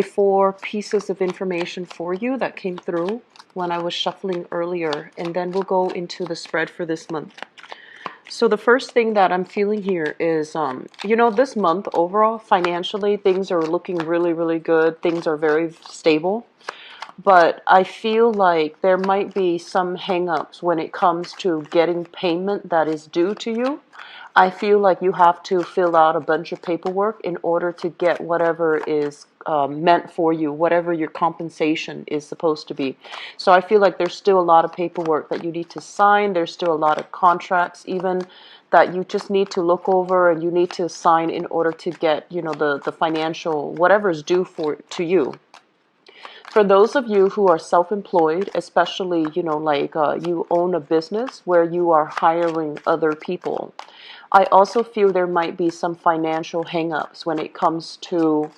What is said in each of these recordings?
4 pieces of information for you that came through when I was shuffling earlier, and then we'll go into the spread for this month. So the first thing that I'm feeling here is, this month overall, financially, things are looking really, really good. Things are very stable. But I feel like there might be some hang-ups when it comes to getting payment that is due to you. I feel like you have to fill out a bunch of paperwork in order to get whatever is meant for you, whatever your compensation is supposed to be. So I feel like there's still a lot of paperwork that you need to sign. There's still a lot of contracts even that you just need to look over and you need to sign in order to get, the financial, whatever is due to you. For those of you who are self-employed, especially, you own a business where you are hiring other people, I also feel there might be some financial hang-ups when it comes to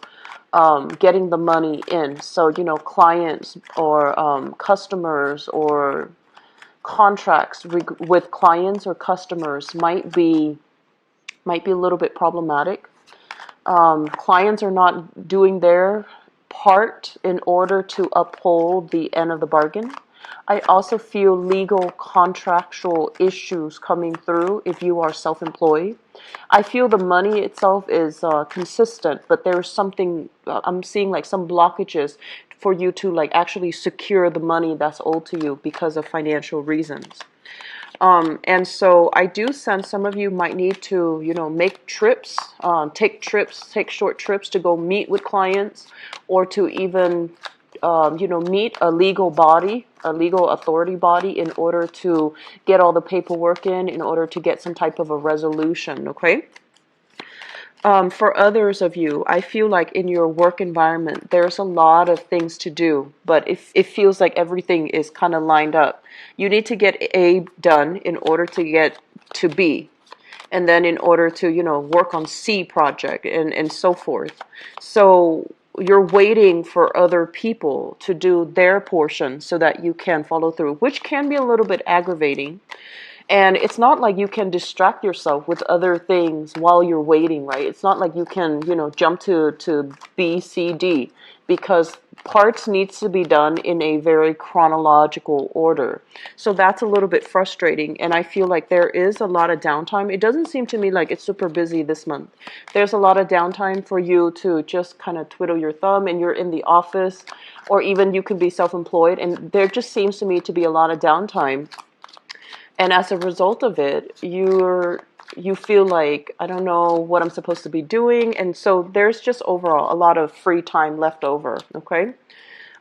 getting the money in. So, clients or customers or contracts with clients or customers might be a little bit problematic. Clients are not doing their part in order to uphold the end of the bargain. I also feel legal contractual issues coming through if you are self-employed. I feel the money itself is consistent, but there's something, I'm seeing like some blockages for you to like actually secure the money that's owed to you because of financial reasons. And so I do sense some of you might need to, make trips, take short trips to go meet with clients or to even, meet a legal body, a legal authority body in order to get all the paperwork in order to get some type of a resolution, okay? For others of you, I feel like in your work environment, there's a lot of things to do, but it feels like everything is kind of lined up. You need to get A done in order to get to B, and then in order to, work on C project and so forth. So you're waiting for other people to do their portion so that you can follow through, which can be a little bit aggravating. And it's not like you can distract yourself with other things while you're waiting, right? It's not like you can, jump to B, C, D, because parts needs to be done in a very chronological order. So that's a little bit frustrating, and I feel like there is a lot of downtime. It doesn't seem to me like it's super busy this month. There's a lot of downtime for you to just kind of twiddle your thumb, and you're in the office, or even you can be self-employed, and there just seems to me to be a lot of downtime. And as a result of it, you feel like, I don't know what I'm supposed to be doing. And so there's just overall a lot of free time left over, okay?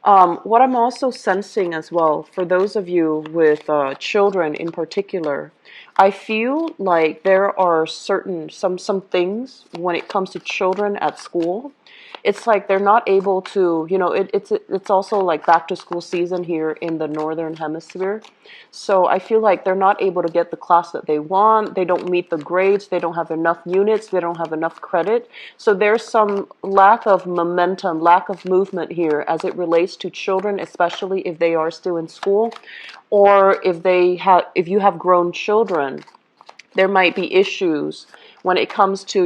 What I'm also sensing as well, for those of you with children in particular, I feel like there are some things when it comes to children at school. It's like they're not able to, it's also like back to school season here in the northern hemisphere. So I feel like they're not able to get the class that they want. They don't meet the grades. They don't have enough units. They don't have enough credit. So there's some lack of momentum, lack of movement here as it relates to children, especially if they are still in school, or if you have grown children, there might be issues when it comes to,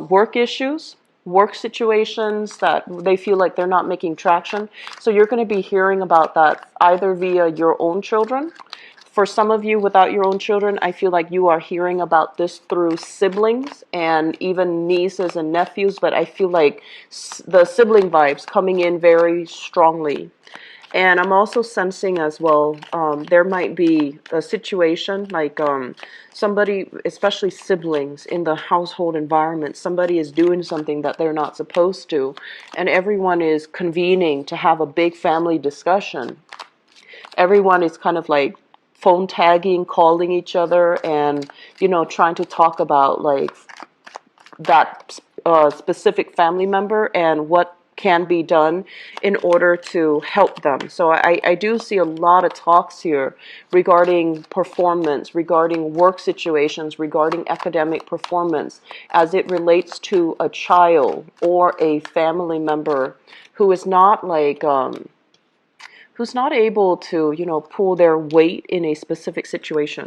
work issues, work situations that they feel like they're not making traction. So you're going to be hearing about that either via your own children. For some of you without your own children, I feel like you are hearing about this through siblings and even nieces and nephews, but I feel like the sibling vibes coming in very strongly. And I'm also sensing as well, there might be a situation like somebody, especially siblings in the household environment, somebody is doing something that they're not supposed to, and everyone is convening to have a big family discussion. Everyone is kind of like phone tagging, calling each other, and, trying to talk about like that specific family member and what can be done in order to help them. So I do see a lot of talks here regarding performance, regarding work situations, regarding academic performance as it relates to a child or a family member who is not like who's not able to, pull their weight in a specific situation.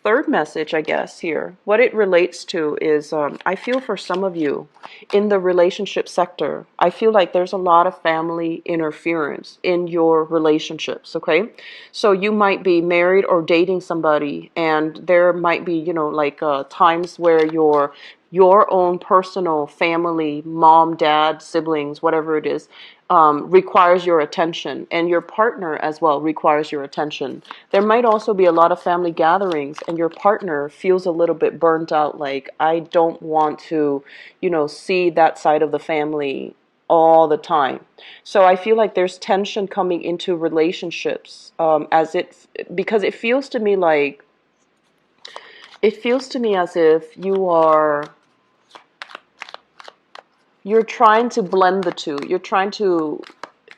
third message, I guess, here, what it relates to is I feel for some of you in the relationship sector, I feel like there's a lot of family interference in your relationships, okay? So you might be married or dating somebody, and there might be, you know, like times where your own personal family, mom, dad, siblings, whatever it is, requires your attention, and your partner as well requires your attention. There might also be a lot of family gatherings, and your partner feels a little bit burnt out, like, I don't want to, you know, see that side of the family all the time. So I feel like there's tension coming into relationships, because it feels to me as if you're trying to blend the two. You're trying to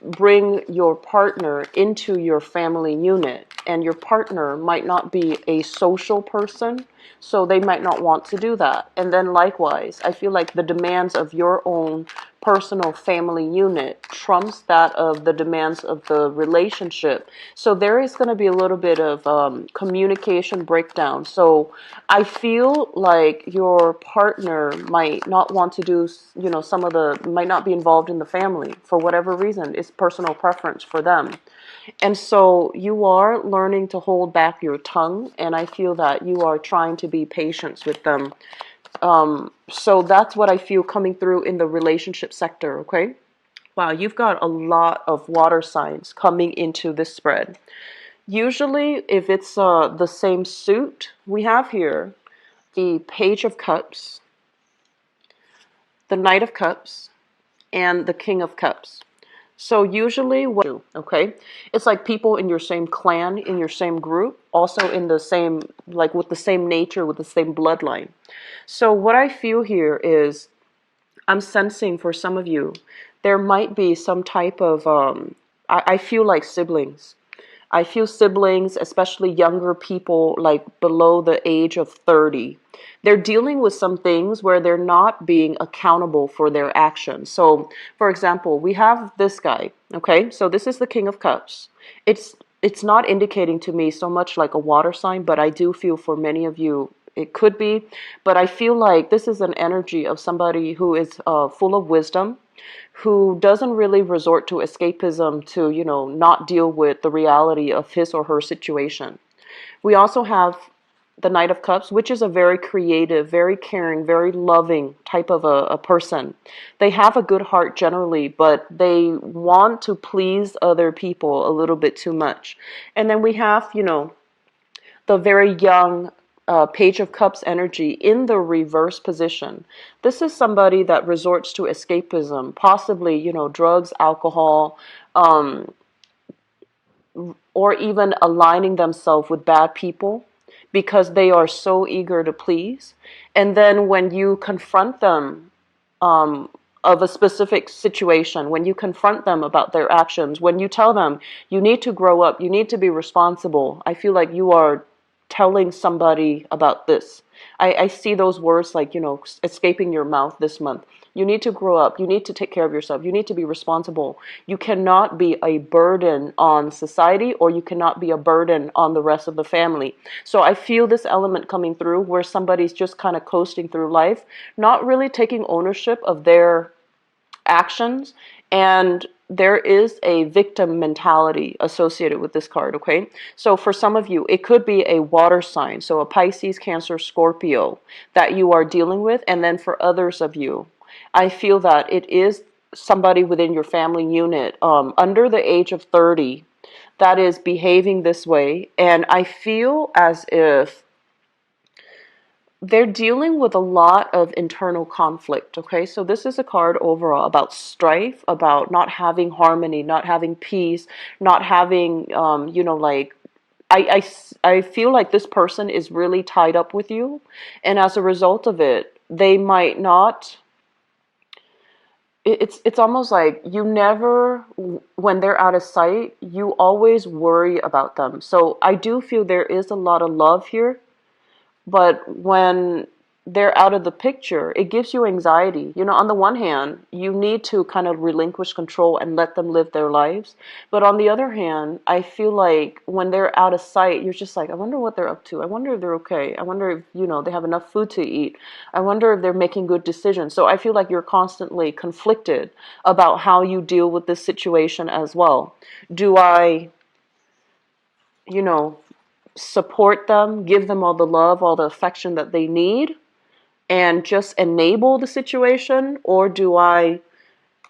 bring your partner into your family unit, and your partner might not be a social person, so they might not want to do that. And then likewise, I feel like the demands of your own personal family unit trumps that of the demands of the relationship. So there is going to be a little bit of communication breakdown. So I feel like your partner might not want to do, you know, might not be involved in the family for whatever reason. It's personal preference for them. And so you are learning to hold back your tongue, and I feel that you are trying to be patient with them. So that's what I feel coming through in the relationship sector, okay? Wow, you've got a lot of water signs coming into this spread. Usually, if it's the same suit, we have here the Page of Cups, the Knight of Cups, and the King of Cups. So usually what you do, okay? It's like people in your same clan, in your same group, also in the same, like with the same nature, with the same bloodline. So what I feel here is I'm sensing for some of you, there might be some type of, I feel like siblings. I feel siblings, especially younger people, like below the age of 30. They're dealing with some things where they're not being accountable for their actions. So, for example, we have this guy, okay? So this is the King of Cups. It's not indicating to me so much like a water sign, but I do feel for many of you it could be. But I feel like this is an energy of somebody who is full of wisdom, who doesn't really resort to escapism to, you know, not deal with the reality of his or her situation. We also have the Knight of Cups, which is a very creative, very caring, very loving type of a person. They have a good heart generally, but they want to please other people a little bit too much. And then we have, you know, the very young Page of Cups energy in the reverse position. This is somebody that resorts to escapism, possibly, you know, drugs, alcohol, or even aligning themselves with bad people because they are so eager to please. And then when you confront them of a specific situation, when you confront them about their actions, when you tell them you need to grow up, you need to be responsible, I feel like you are telling somebody about this. I see those words like, you know, escaping your mouth this month. You need to grow up. You need to take care of yourself. You need to be responsible. You cannot be a burden on society, or you cannot be a burden on the rest of the family. So I feel this element coming through where somebody's just kind of coasting through life, not really taking ownership of their actions, and there is a victim mentality associated with this card, okay? So for some of you, it could be a water sign, so a Pisces, Cancer, Scorpio that you are dealing with, and then for others of you, I feel that it is somebody within your family unit under the age of 30 that is behaving this way, and I feel as if they're dealing with a lot of internal conflict, okay? So this is a card overall about strife, about not having harmony, not having peace, not having, you know, like, I feel like this person is really tied up with you. And as a result of it, they might not, it's almost like you never, when they're out of sight, you always worry about them. So I do feel there is a lot of love here. But when they're out of the picture, it gives you anxiety. You know, on the one hand, you need to kind of relinquish control and let them live their lives. But on the other hand, I feel like when they're out of sight, you're just like, I wonder what they're up to. I wonder if they're okay. I wonder if, you know, they have enough food to eat. I wonder if they're making good decisions. So I feel like you're constantly conflicted about how you deal with this situation as well. Do I, you know, support them, give them all the love, all the affection that they need, and just enable the situation? Or do I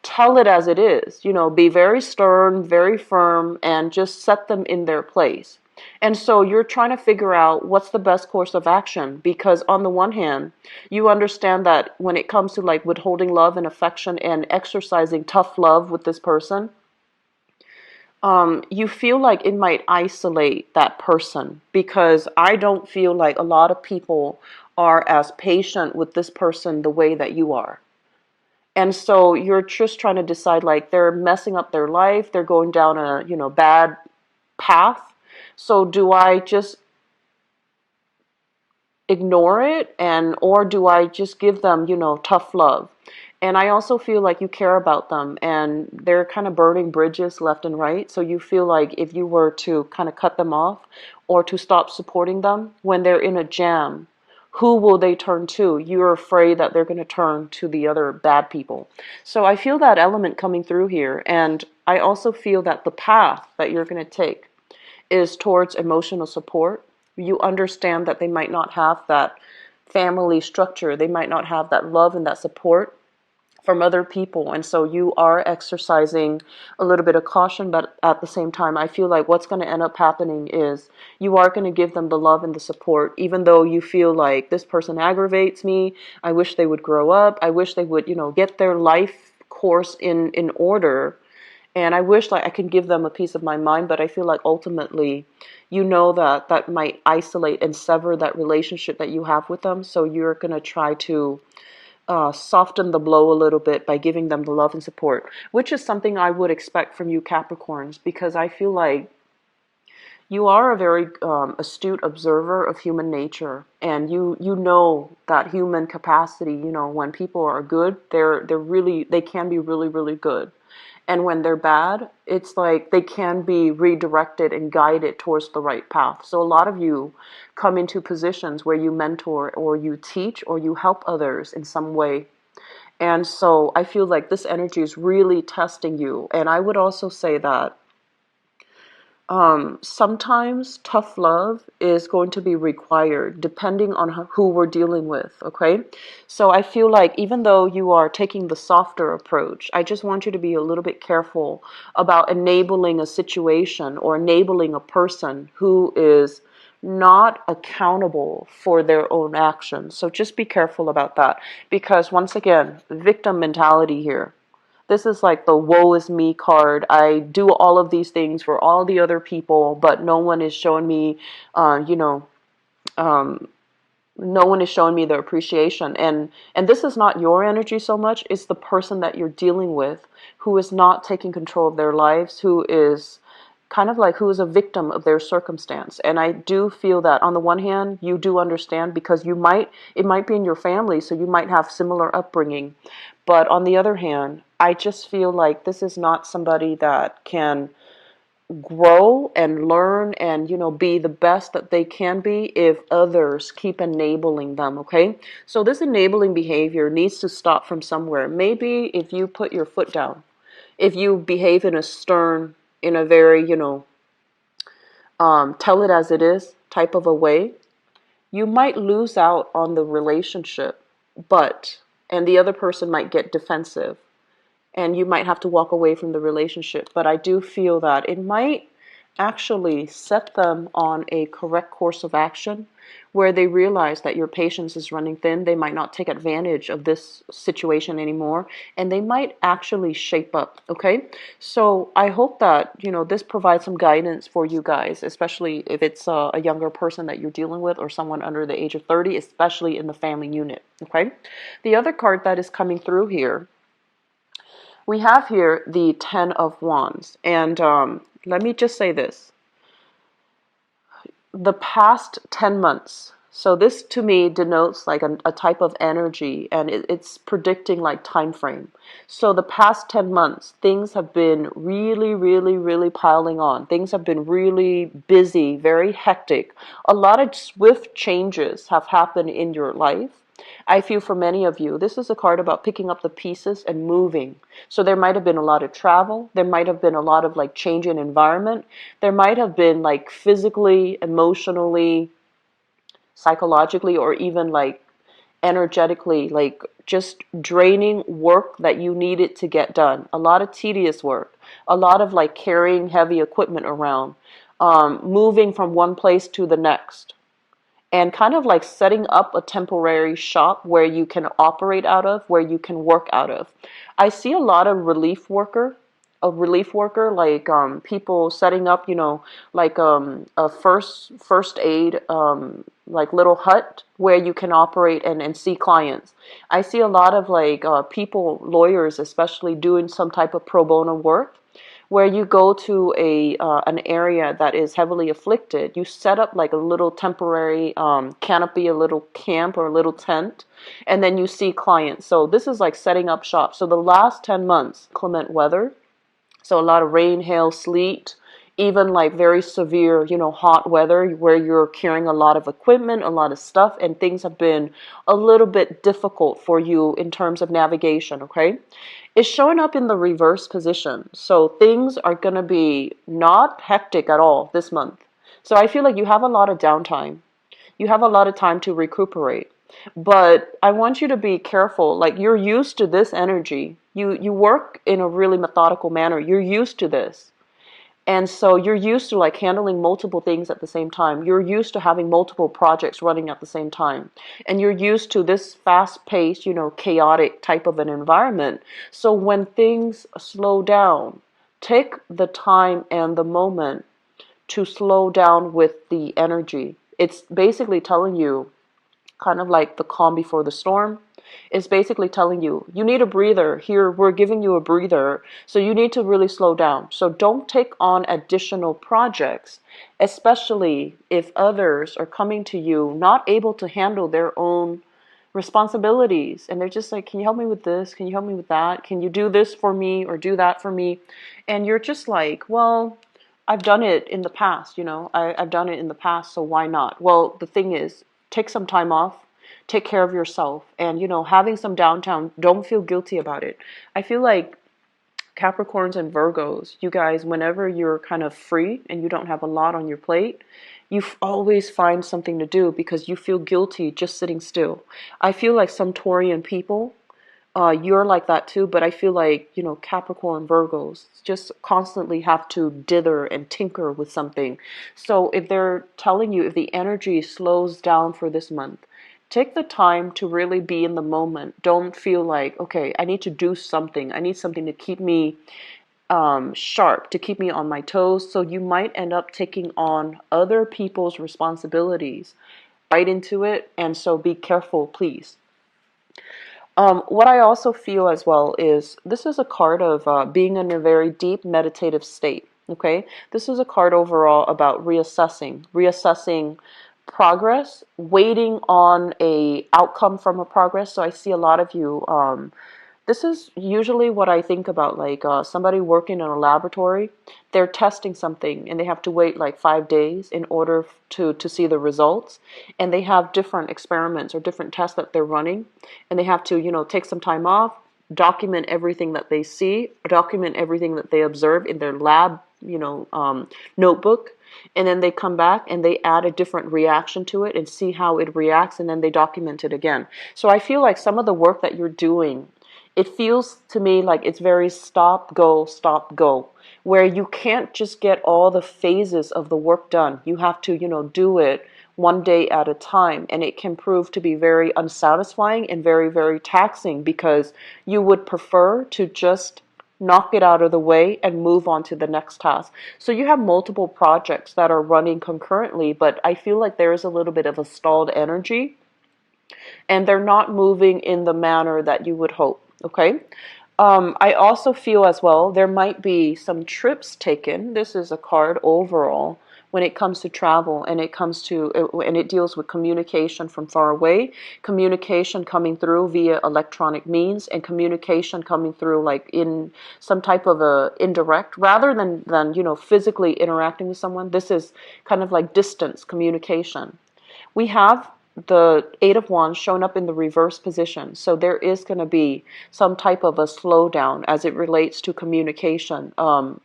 tell it as it is, you know, be very stern, very firm, and just set them in their place? And so you're trying to figure out what's the best course of action, because on the one hand, you understand that when it comes to like withholding love and affection and exercising tough love with this person, you feel like it might isolate that person, because I don't feel like a lot of people are as patient with this person the way that you are. And so you're just trying to decide, like, they're messing up their life, they're going down a, you know, bad path. So do I just ignore it, and or do I just give them, you know, tough love? And I also feel like you care about them, and they're kind of burning bridges left and right. So you feel like if you were to kind of cut them off or to stop supporting them when they're in a jam, who will they turn to? You're afraid that they're going to turn to the other bad people. So I feel that element coming through here. And I also feel that the path that you're going to take is towards emotional support. You understand that they might not have that family structure, they might not have that love and that support from other people. And so you are exercising a little bit of caution, but at the same time, I feel like what's going to end up happening is you are going to give them the love and the support, even though you feel like this person aggravates me. I wish they would grow up. I wish they would, you know, get their life course in order. And I wish like I could give them a piece of my mind, but I feel like ultimately, you know, that that might isolate and sever that relationship that you have with them. So you're going to try to soften the blow a little bit by giving them the love and support, which is something I would expect from you Capricorns, because I feel like you are a very astute observer of human nature, and you know that human capacity. You know, when people are good, they can be really, really good. And when they're bad, it's like they can be redirected and guided towards the right path. So a lot of you come into positions where you mentor or you teach or you help others in some way. And so I feel like this energy is really testing you. And I would also say that sometimes tough love is going to be required depending on who we're dealing with, okay? So I feel like even though you are taking the softer approach, I just want you to be a little bit careful about enabling a situation or enabling a person who is not accountable for their own actions. So just be careful about that, because once again, victim mentality here. This is like the woe is me card. I do all of these things for all the other people, but no one is showing me, you know, um, no one is showing me the appreciation. And this is not your energy so much. It's the person that you're dealing with who is not taking control of their lives, who is kind of like who is a victim of their circumstance. And I do feel that on the one hand, you do understand, because it might be in your family, so you might have similar upbringing. But on the other hand, I just feel like this is not somebody that can grow and learn and, you know, be the best that they can be if others keep enabling them, okay? So this enabling behavior needs to stop from somewhere. Maybe if you put your foot down, if you behave in a stern, in a very, you know, tell it as it is type of a way, you might lose out on the relationship, and the other person might get defensive, and you might have to walk away from the relationship. But I do feel that it might actually set them on a correct course of action where they realize that your patience is running thin. They might not take advantage of this situation anymore, and they might actually shape up, okay? So I hope that, you know, this provides some guidance for you guys, especially if it's a younger person that you're dealing with or someone under the age of 30, especially in the family unit, okay? The other card that is coming through here, we have here the Ten of Wands. And let me just say this. The past 10 months, So this to me denotes like a type of energy, and it's predicting like time frame. So the past 10 months, things have been really, really, really piling on. Things have been really busy, very hectic. A lot of swift changes have happened in your life. I feel for many of you, this is a card about picking up the pieces and moving. So there might have been a lot of travel. There might have been a lot of like change in environment. There might have been like physically, emotionally, psychologically, or even like energetically, like just draining work that you needed to get done. A lot of tedious work, a lot of like carrying heavy equipment around, moving from one place to the next, and kind of like setting up a temporary shop where you can operate out of, where you can work out of. I see a lot of relief worker, like people setting up, like a first aid, like little hut where you can operate and see clients. I see a lot of like people, lawyers especially, doing some type of pro bono work where you go to a an area that is heavily afflicted. You set up like a little temporary canopy, a little camp or a little tent, and then you see clients. So this is like setting up shop. So the last 10 months, inclement weather, so a lot of rain, hail, sleet, even like very severe, hot weather where you're carrying a lot of equipment, a lot of stuff, and things have been a little bit difficult for you in terms of navigation, okay? It's showing up in the reverse position. So things are going to be not hectic at all this month. So I feel like you have a lot of downtime. You have a lot of time to recuperate. But I want you to be careful. Like, you're used to this energy. You work in a really methodical manner. You're used to this. And so you're used to like handling multiple things at the same time. You're used to having multiple projects running at the same time. And you're used to this fast-paced, chaotic type of an environment. So when things slow down, take the time and the moment to slow down with the energy. It's basically telling you, kind of like the calm before the storm. It's basically telling you, you need a breather. Here, we're giving you a breather. So you need to really slow down. So don't take on additional projects, especially if others are coming to you not able to handle their own responsibilities. And they're just like, can you help me with this? Can you help me with that? Can you do this for me or do that for me? And you're just like, well, I've done it in the past, I've done it in the past, so why not? Well, the thing is, take some time off, take care of yourself, and, having some downtime, don't feel guilty about it. I feel like Capricorns and Virgos, you guys, whenever you're kind of free and you don't have a lot on your plate, you always find something to do because you feel guilty just sitting still. I feel like some Taurian people, you're like that too, but I feel like, Capricorn, Virgos just constantly have to dither and tinker with something. So if they're telling you, if the energy slows down for this month, take the time to really be in the moment. Don't feel like, okay, I need to do something. I need something to keep me sharp, to keep me on my toes. So you might end up taking on other people's responsibilities right into it. And so be careful, please. What I also feel as well is this is a card of being in a very deep meditative state. Okay, this is a card overall about reassessing progress, waiting on a outcome from a progress. So I see a lot of you. This is usually what I think about, like somebody working in a laboratory. They're testing something and they have to wait like 5 days in order to see the results. And they have different experiments or different tests that they're running. And they have to, take some time off, document everything that they see, document everything that they observe in their lab, notebook. And then they come back and they add a different reaction to it and see how it reacts. And then they document it again. So I feel like some of the work that you're doing, it feels to me like it's very stop, go, where you can't just get all the phases of the work done. You have to, do it one day at a time. And it can prove to be very unsatisfying and very, very taxing because you would prefer to just knock it out of the way and move on to the next task. So you have multiple projects that are running concurrently, but I feel like there is a little bit of a stalled energy and they're not moving in the manner that you would hope. Okay. I also feel as well there might be some trips taken. This is a card overall when it comes to travel, and it deals with communication from far away, communication coming through via electronic means, and communication coming through like in some type of a indirect, rather than physically interacting with someone. This is kind of like distance communication. We have the Eight of Wands showing up in the reverse position. So there is going to be some type of a slowdown as it relates to communication,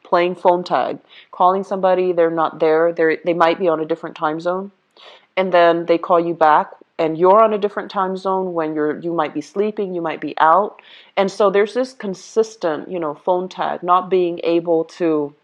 playing phone tag, calling somebody, they're not there, they might be on a different time zone, and then they call you back and you're on a different time zone when you might be sleeping, you might be out. And so there's this consistent, phone tag, not being able to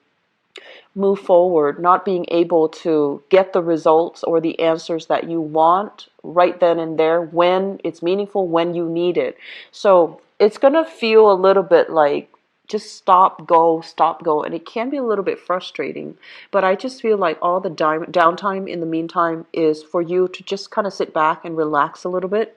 move forward, not being able to get the results or the answers that you want right then and there when it's meaningful, when you need it. So it's going to feel a little bit like just stop, go, stop, go. And it can be a little bit frustrating, but I just feel like all the downtime in the meantime is for you to just kind of sit back and relax a little bit.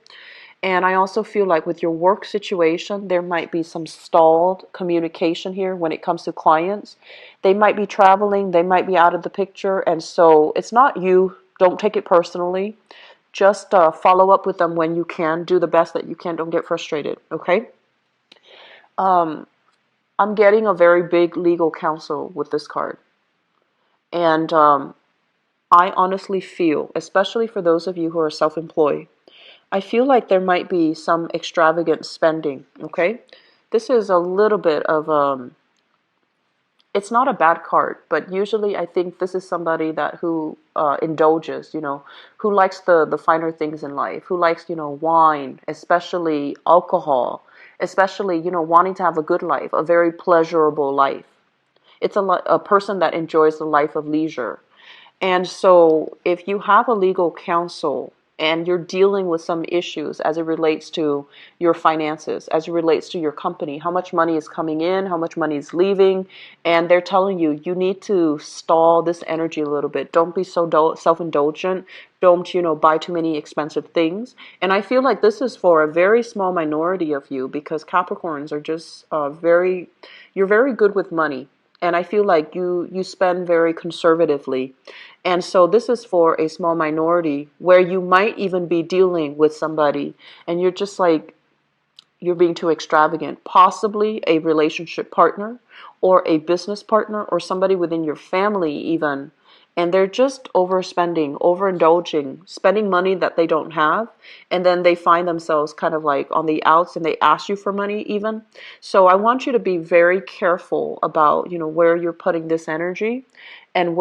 And I also feel like with your work situation, there might be some stalled communication here when it comes to clients. They might be traveling, they might be out of the picture, and so it's not you. Don't take it personally. Just follow up with them when you can. Do the best that you can. Don't get frustrated, okay? I'm getting a very big legal counsel with this card. And I honestly feel, especially for those of you who are self-employed, I feel like there might be some extravagant spending, okay? This is a little bit of, it's not a bad card, but usually I think this is somebody who indulges, who likes the finer things in life, who likes, wine, especially alcohol, especially, wanting to have a good life, a very pleasurable life. It's a person that enjoys the life of leisure. And so if you have a legal counsel and you're dealing with some issues as it relates to your finances, as it relates to your company, how much money is coming in, how much money is leaving, and they're telling you, you need to stall this energy a little bit. Don't be so self-indulgent. Don't, buy too many expensive things. And I feel like this is for a very small minority of you, because Capricorns are just you're very good with money. And I feel like you spend very conservatively. And so this is for a small minority where you might even be dealing with somebody and you're just like, you're being too extravagant. Possibly a relationship partner or a business partner or somebody within your family even. And they're just overspending, overindulging, spending money that they don't have. And then they find themselves kind of like on the outs and they ask you for money even. So I want you to be very careful about, where you're putting this energy and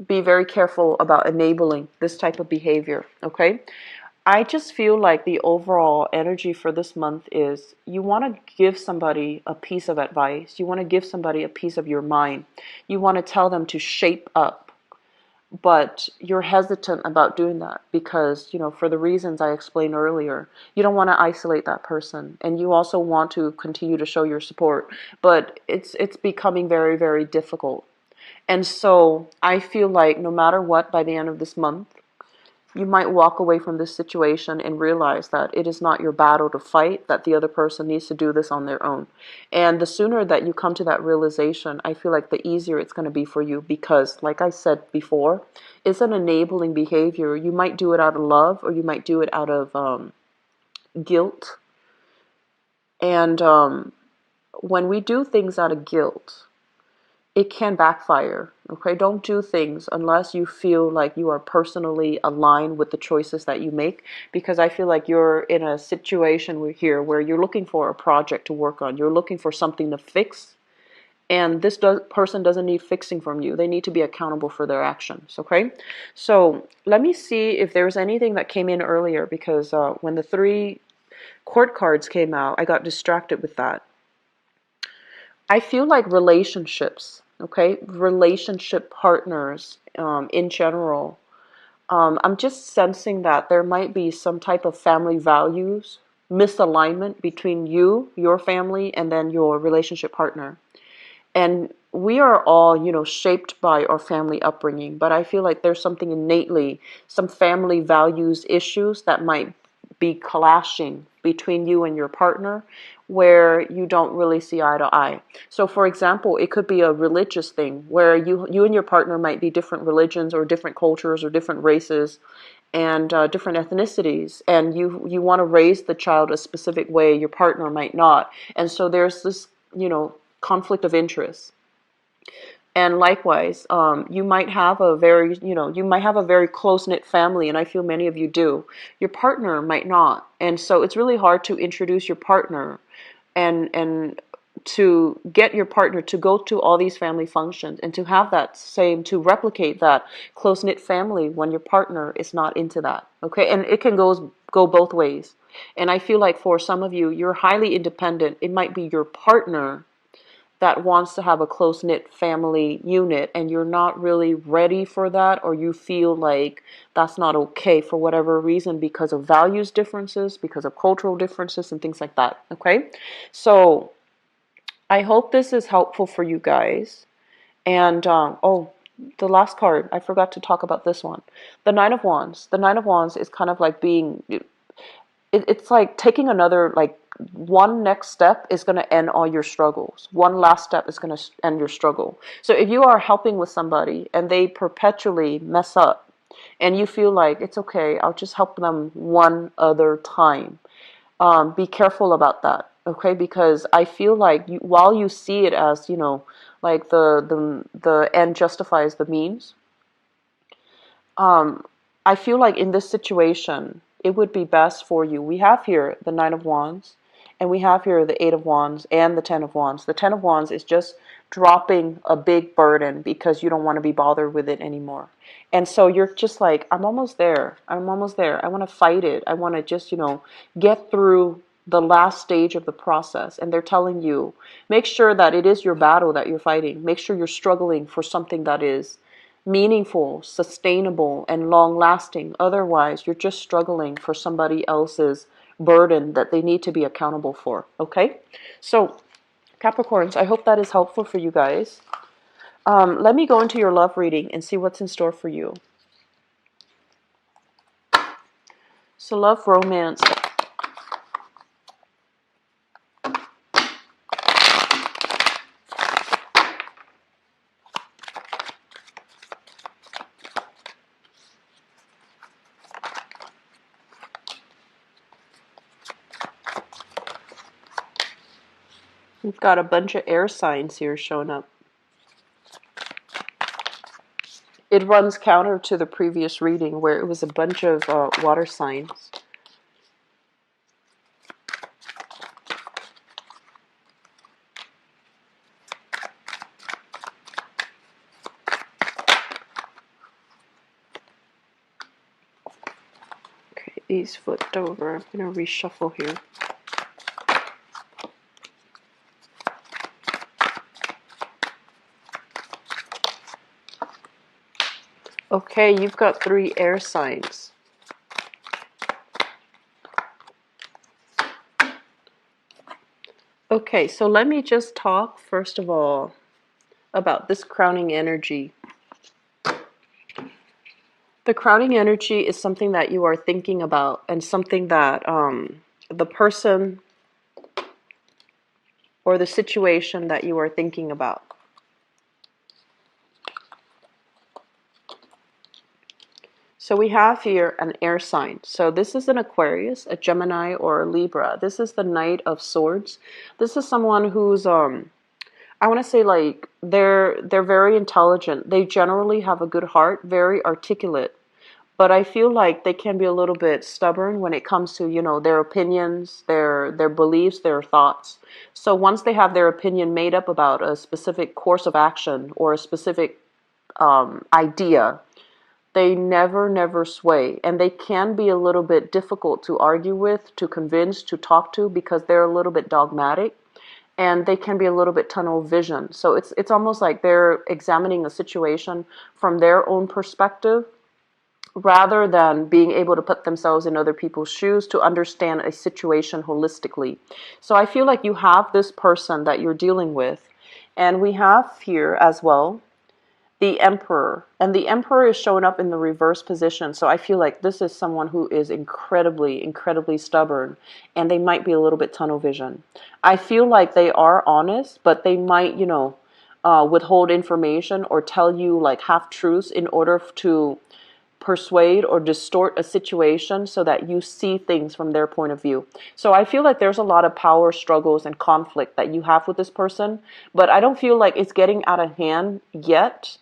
be very careful about enabling this type of behavior, okay? I just feel like the overall energy for this month is you want to give somebody a piece of advice. You want to give somebody a piece of your mind. You want to tell them to shape up. But you're hesitant about doing that because, for the reasons I explained earlier, you don't want to isolate that person. And you also want to continue to show your support. But it's becoming very, very difficult. And so I feel like no matter what, by the end of this month, you might walk away from this situation and realize that it is not your battle to fight, that the other person needs to do this on their own. And the sooner that you come to that realization, I feel like the easier it's going to be for you because, like I said before, it's an enabling behavior. You might do it out of love or you might do it out of guilt. And when we do things out of guilt, it can backfire, okay? Don't do things unless you feel like you are personally aligned with the choices that you make, because I feel like you're in a situation here where you're looking for a project to work on. You're looking for something to fix, and this person doesn't need fixing from you. They need to be accountable for their actions, okay? So let me see if there's anything that came in earlier, because when the 3 court cards came out, I got distracted with that. I feel like relationships, okay, relationship partners in general, I'm just sensing that there might be some type of family values misalignment between you, your family, and then your relationship partner. And we are all, shaped by our family upbringing, but I feel like there's something innately, some family values issues that might be clashing between you and your partner, where you don't really see eye to eye. So for example, it could be a religious thing where you and your partner might be different religions or different cultures or different races and different ethnicities, and you want to raise the child a specific way, your partner might not. And so there's this, conflict of interest. And likewise, you might have a very, you might have a very close-knit family, and I feel many of you do. Your partner might not. And so it's really hard to introduce your partner and to get your partner to go to all these family functions and to have that same, to replicate that close-knit family when your partner is not into that. Okay? And it can go both ways. And I feel like for some of you, you're highly independent. It might be your partner that wants to have a close-knit family unit and you're not really ready for that, or you feel like that's not okay for whatever reason because of values differences, because of cultural differences and things like that. Okay, so I hope this is helpful for you guys. And oh, the last card, I forgot to talk about this one, the Nine of Wands. The Nine of Wands is kind of like being, it's like taking another, like, one next step is going to end all your struggles. One last step is going to end your struggle. So if you are helping with somebody and they perpetually mess up and you feel like it's okay, I'll just help them one other time, be careful about that. Okay, because I feel like while you see it as, like the end justifies the means, I feel like in this situation, it would be best for you. We have here the Nine of Wands, and we have here the Eight of Wands and the Ten of Wands. The Ten of Wands is just dropping a big burden because you don't want to be bothered with it anymore. And so you're just like, I'm almost there. I'm almost there. I want to fight it. I want to just, get through the last stage of the process. And they're telling you, make sure that it is your battle that you're fighting. Make sure you're struggling for something that is meaningful, sustainable, and long-lasting. Otherwise, you're just struggling for somebody else's burden that they need to be accountable for. Okay? So, Capricorns, I hope that is helpful for you guys. Let me go into your love reading and see what's in store for you. So, love, romance. We've got a bunch of air signs here showing up. It runs counter to the previous reading where it was a bunch of water signs. Okay, these flipped over. I'm going to reshuffle here. Okay, you've got 3 air signs. Okay, so let me just talk first of all about this crowning energy. The crowning energy is something that you are thinking about and something that the person or the situation that you are thinking about. So we have here an air sign. So this is an Aquarius, a Gemini, or a Libra. This is the Knight of Swords. This is someone who's, I want to say, like, they're very intelligent. They generally have a good heart, very articulate. But I feel like they can be a little bit stubborn when it comes to, their opinions, their beliefs, their thoughts. So once they have their opinion made up about a specific course of action or a specific idea, they never sway, and they can be a little bit difficult to argue with, to convince, to talk to, because they're a little bit dogmatic, and they can be a little bit tunnel vision. So it's almost like they're examining a situation from their own perspective, rather than being able to put themselves in other people's shoes to understand a situation holistically. So I feel like you have this person that you're dealing with, and we have here as well the Emperor. And the Emperor is showing up in the reverse position. So I feel like this is someone who is incredibly, incredibly stubborn. And they might be a little bit tunnel vision. I feel like they are honest, but they might, withhold information or tell you like half truths in order to persuade or distort a situation so that you see things from their point of view. So I feel like there's a lot of power struggles and conflict that you have with this person, but I don't feel like it's getting out of hand yet.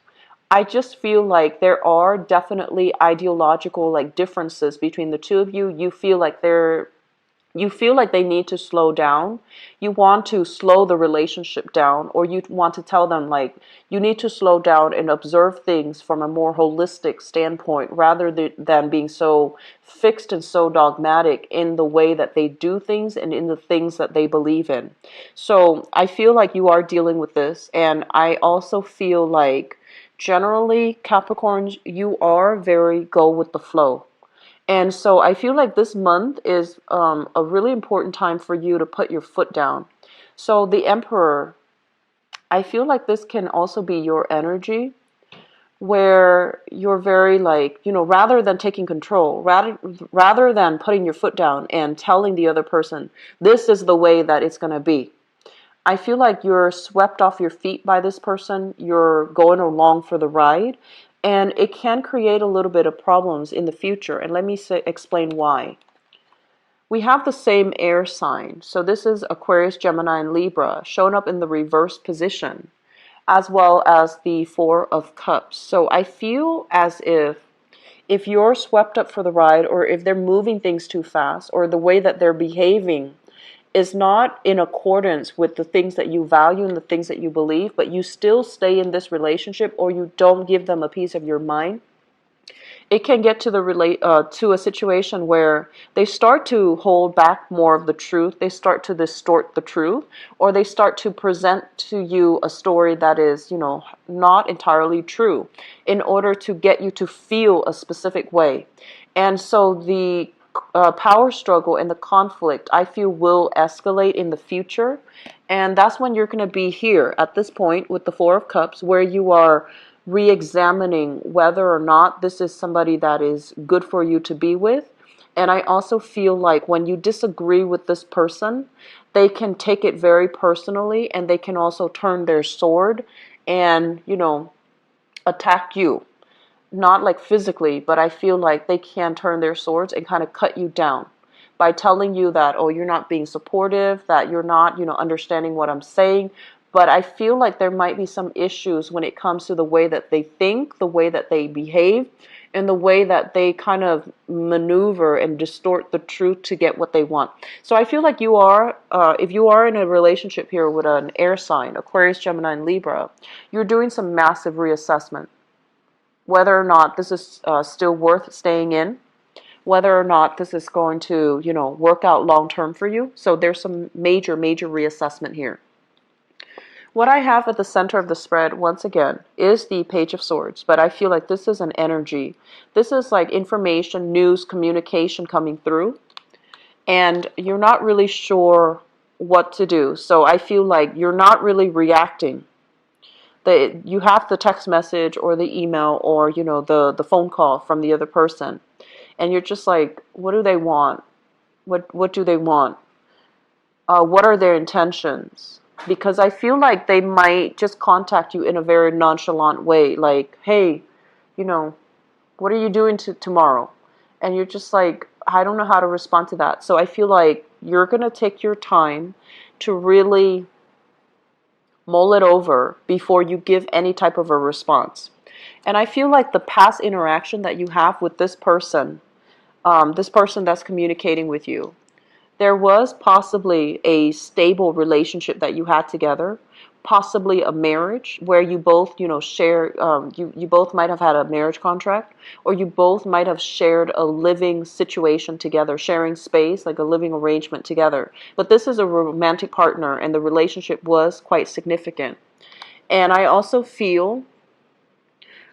I just feel like there are definitely ideological like differences between the two of you. You feel like they need to slow down. You want to slow the relationship down, or you want to tell them like you need to slow down and observe things from a more holistic standpoint rather than being so fixed and so dogmatic in the way that they do things and in the things that they believe in. So I feel like you are dealing with this, and I also feel like generally Capricorns, you are very go with the flow. And so I feel like this month is a really important time for you to put your foot down. So the Emperor, I feel like this can also be your energy where you're very like, rather than taking control, rather than putting your foot down and telling the other person, this is the way that it's going to be. I feel like you're swept off your feet by this person. You're going along for the ride. And it can create a little bit of problems in the future. And let me explain why. We have the same air sign. So this is Aquarius, Gemini, and Libra shown up in the reverse position, as well as the Four of Cups. So I feel as if you're swept up for the ride, or if they're moving things too fast, or the way that they're behaving is not in accordance with the things that you value and the things that you believe, but you still stay in this relationship, or you don't give them a piece of your mind, it can get to to a situation where they start to hold back more of the truth. They start to distort the truth, or they start to present to you a story that is, not entirely true in order to get you to feel a specific way. And so the power struggle and the conflict, I feel, will escalate in the future. And that's when you're going to be here at this point with the Four of Cups, where you are re-examining whether or not this is somebody that is good for you to be with. And I also feel like when you disagree with this person, they can take it very personally, and they can also turn their sword and, attack you. Not like physically, but I feel like they can turn their swords and kind of cut you down by telling you that, oh, you're not being supportive, that you're not, understanding what I'm saying. But I feel like there might be some issues when it comes to the way that they think, the way that they behave, and the way that they kind of maneuver and distort the truth to get what they want. So I feel like you are, if you are in a relationship here with an air sign, Aquarius, Gemini, and Libra, you're doing some massive reassessment. Whether or not this is still worth staying in, whether or not this is going to, work out long term for you. So there's some major, major reassessment here. What I have at the center of the spread, once again, is the Page of Swords, but I feel like this is an energy. This is like information, news, communication coming through, and you're not really sure what to do. So I feel like you're not really reacting. You have the text message or the email or, the phone call from the other person, and you're just like, what do they want? What do they want? What are their intentions? Because I feel like they might just contact you in a very nonchalant way, like, hey, what are you doing tomorrow? And you're just like, I don't know how to respond to that. So I feel like you're going to take your time to really mull it over before you give any type of a response. And I feel like the past interaction that you have with this person that's communicating with you, there was possibly a stable relationship that you had together, possibly a marriage where you both, share, you both might have had a marriage contract, or you both might have shared a living situation together, sharing space, like a living arrangement together. But this is a romantic partner, and the relationship was quite significant. And I also feel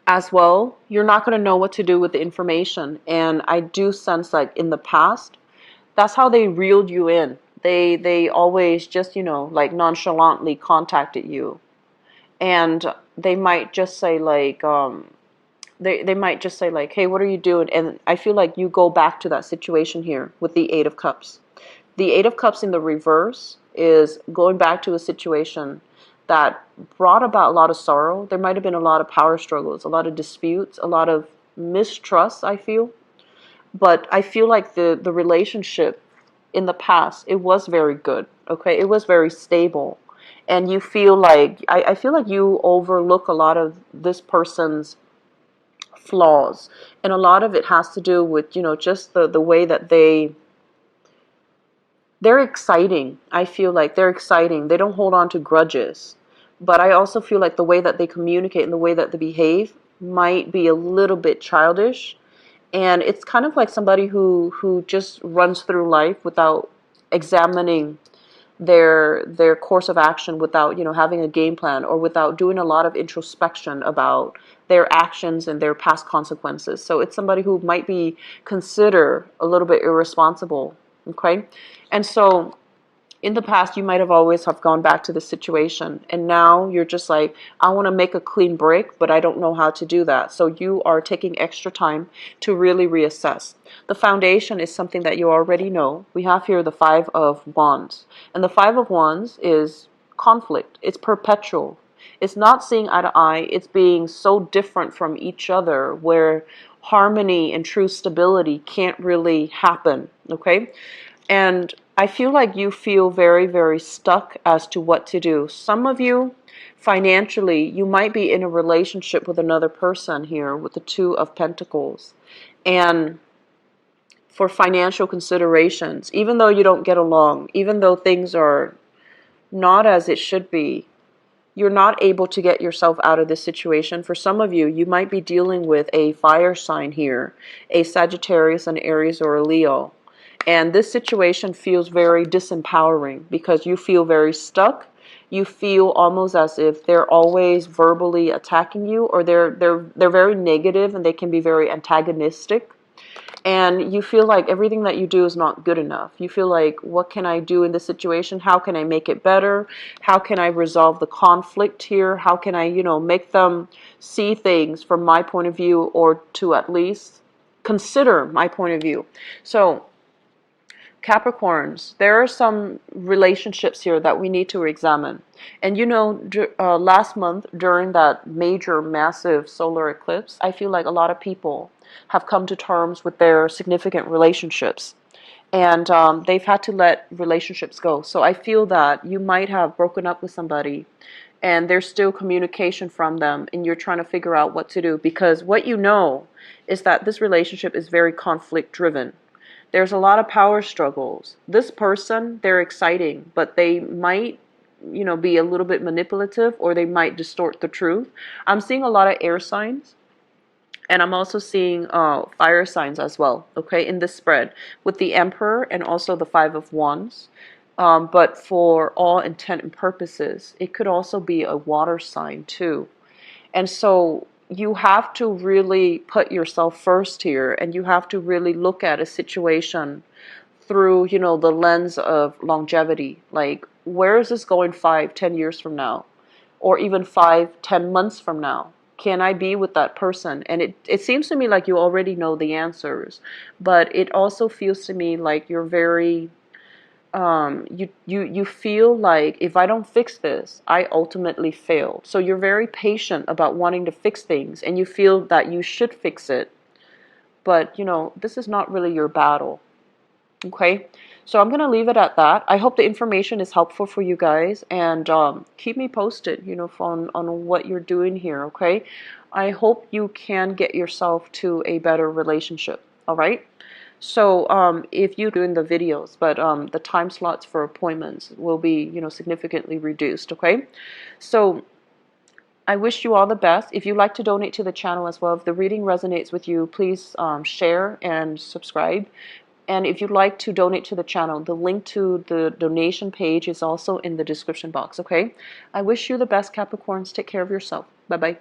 as well, you're not going to know what to do with the information. And I do sense like in the past, that's how they reeled you in. They always just, like nonchalantly contacted you. And they might just say like, they might just say like, hey, what are you doing? And I feel like you go back to that situation here with the Eight of Cups. The Eight of Cups in the reverse is going back to a situation that brought about a lot of sorrow. There might have been a lot of power struggles, a lot of disputes, a lot of mistrust, I feel. But I feel like the relationship in the past, it was very good, okay? It was very stable. And you feel like, I feel like you overlook a lot of this person's flaws. And a lot of it has to do with, just the way that they're exciting. I feel like they're exciting. They don't hold on to grudges. But I also feel like the way that they communicate and the way that they behave might be a little bit childish. And it's kind of like somebody who just runs through life without examining their course of action, without having a game plan, or without doing a lot of introspection about their actions and their past consequences. So it's somebody who might be considered a little bit irresponsible. Okay. And so in the past, you might have always have gone back to the situation, and now you're just like, I want to make a clean break, but I don't know how to do that. So you are taking extra time to really reassess. The foundation is something that you already know. We have here the Five of Wands, and the Five of Wands is conflict. It's perpetual. It's not seeing eye to eye. It's being so different from each other where harmony and true stability can't really happen. Okay. And I feel like you feel very, very stuck as to what to do. Some of you, financially, you might be in a relationship with another person here with the Two of Pentacles. And for financial considerations, even though you don't get along, even though things are not as it should be, you're not able to get yourself out of this situation. For some of you, you might be dealing with a fire sign here, a Sagittarius, an Aries, or a Leo. And this situation feels very disempowering because you feel very stuck. You feel almost as if they're always verbally attacking you, or they're very negative and they can be very antagonistic. And you feel like everything that you do is not good enough. You feel like, what can I do in this situation? How can I make it better? How can I resolve the conflict here? How can I, make them see things from my point of view, or to at least consider my point of view? So Capricorns, there are some relationships here that we need to examine. And last month during that major, massive solar eclipse, I feel like a lot of people have come to terms with their significant relationships. And they've had to let relationships go. So I feel that you might have broken up with somebody and there's still communication from them, and you're trying to figure out what to do. Because what you know is that this relationship is very conflict driven. There's a lot of power struggles. This person, they're exciting, but they might, be a little bit manipulative, or they might distort the truth. I'm seeing a lot of air signs, and I'm also seeing fire signs as well, okay, in this spread, with the Emperor and also the Five of Wands. But for all intent and purposes, it could also be a water sign too. And so you have to really put yourself first here, and you have to really look at a situation through, the lens of longevity. Like, where is this going 5-10 years from now? Or even 5-10 months from now? Can I be with that person? And it seems to me like you already know the answers, but it also feels to me like you're very you feel like, if I don't fix this, I ultimately failed. So you're very patient about wanting to fix things, and you feel that you should fix it. But, this is not really your battle. Okay? So I'm going to leave it at that. I hope the information is helpful for you guys, and keep me posted, on what you're doing here, okay? I hope you can get yourself to a better relationship, all right? So if you're doing the videos, but the time slots for appointments will be, significantly reduced, okay? So I wish you all the best. If you'd like to donate to the channel as well, if the reading resonates with you, please share and subscribe. And if you'd like to donate to the channel, the link to the donation page is also in the description box, okay? I wish you the best, Capricorns. Take care of yourself. Bye-bye.